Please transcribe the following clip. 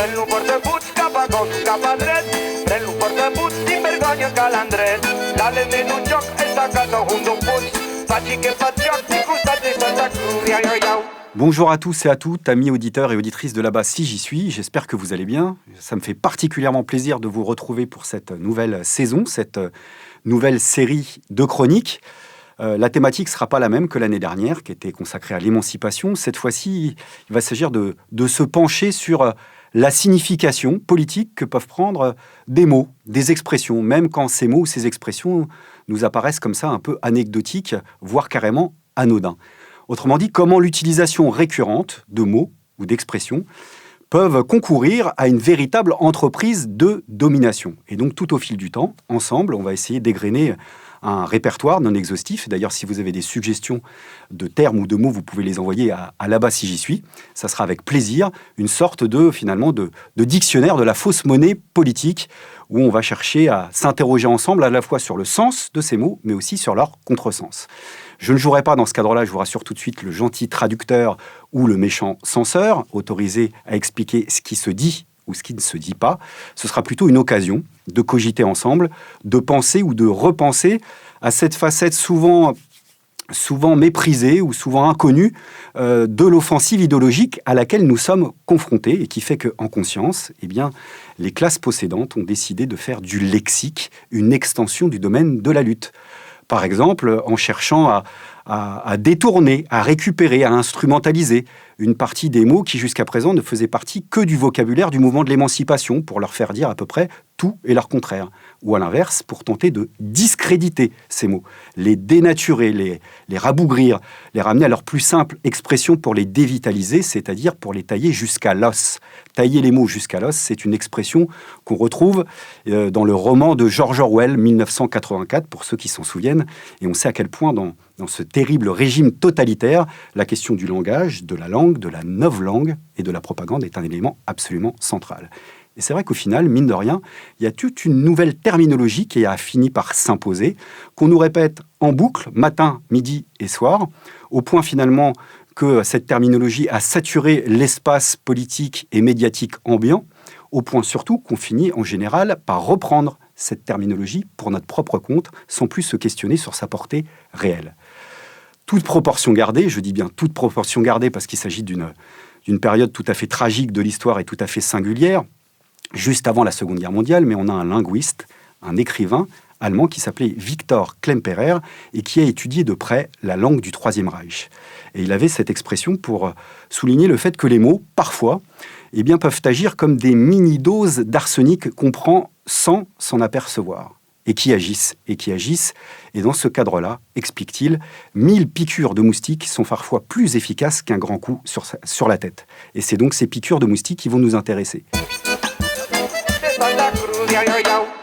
Pren-lo portaputs cap a gos, cap a dret. Pren-lo portaputs sin vergonya que l'Andret. L'Allen en un joc està a casa un d'un puig. Faci que fa joc, ni costat ni Santa Cruz, iau, iau, iau. Bonjour à tous et à toutes, amis auditeurs et auditrices de là-bas si j'y suis. J'espère que vous allez bien. Ça me fait particulièrement plaisir de vous retrouver pour cette nouvelle saison, cette nouvelle série de chroniques. La thématique ne sera pas la même que l'année dernière, qui était consacrée à l'émancipation. Cette fois-ci, il va s'agir de se pencher sur la signification politique que peuvent prendre des mots, des expressions, même quand ces mots ou ces expressions nous apparaissent comme ça un peu anecdotiques, voire carrément anodins. Autrement dit, comment l'utilisation récurrente de mots ou d'expressions peuvent concourir à une véritable entreprise de domination. Et donc, tout au fil du temps, ensemble, on va essayer d'égrener un répertoire non exhaustif. D'ailleurs, si vous avez des suggestions de termes ou de mots, vous pouvez les envoyer à là-bas si j'y suis. Ça sera avec plaisir une sorte de dictionnaire de la fausse monnaie politique où on va chercher à s'interroger ensemble à la fois sur le sens de ces mots, mais aussi sur leur contresens. Je ne jouerai pas dans ce cadre-là, je vous rassure tout de suite, le gentil traducteur ou le méchant censeur, autorisé à expliquer ce qui se dit ou ce qui ne se dit pas. Ce sera plutôt une occasion de cogiter ensemble, de penser ou de repenser à cette facette souvent méprisée ou souvent inconnue de l'offensive idéologique à laquelle nous sommes confrontés et qui fait qu'en conscience, les classes possédantes ont décidé de faire du lexique une extension du domaine de la lutte. Par exemple, en cherchant à détourner, à récupérer, à instrumentaliser une partie des mots qui, jusqu'à présent, ne faisaient partie que du vocabulaire du mouvement de l'émancipation, pour leur faire dire à peu près tout et leur contraire. Ou à l'inverse, pour tenter de discréditer ces mots, les dénaturer, les rabougrir, les ramener à leur plus simple expression pour les dévitaliser, c'est-à-dire pour les tailler jusqu'à l'os. Tailler les mots jusqu'à l'os, c'est une expression qu'on retrouve dans le roman de George Orwell, 1984, pour ceux qui s'en souviennent. Et on sait à quel point, dans ce terrible régime totalitaire, la question du langage, de la langue, de la novlangue et de la propagande est un élément absolument central. Et c'est vrai qu'au final, mine de rien, il y a toute une nouvelle terminologie qui a fini par s'imposer, qu'on nous répète en boucle, matin, midi et soir, au point finalement que cette terminologie a saturé l'espace politique et médiatique ambiant, au point surtout qu'on finit en général par reprendre cette terminologie pour notre propre compte, sans plus se questionner sur sa portée réelle. Toute proportion gardée, je dis bien toute proportion gardée parce qu'il s'agit d'une période tout à fait tragique de l'histoire et tout à fait singulière, juste avant la Seconde Guerre mondiale, mais on a un linguiste, un écrivain allemand qui s'appelait Victor Klemperer et qui a étudié de près la langue du Troisième Reich. Et il avait cette expression pour souligner le fait que les mots, parfois, peuvent agir comme des mini-doses d'arsenic qu'on prend sans s'en apercevoir. Et qui agissent. Et dans ce cadre-là, explique-t-il, 1000 piqûres de moustiques sont parfois plus efficaces qu'un grand coup sur la tête. Et c'est donc ces piqûres de moustiques qui vont nous intéresser. Santa Cruz, iau, iau, iau.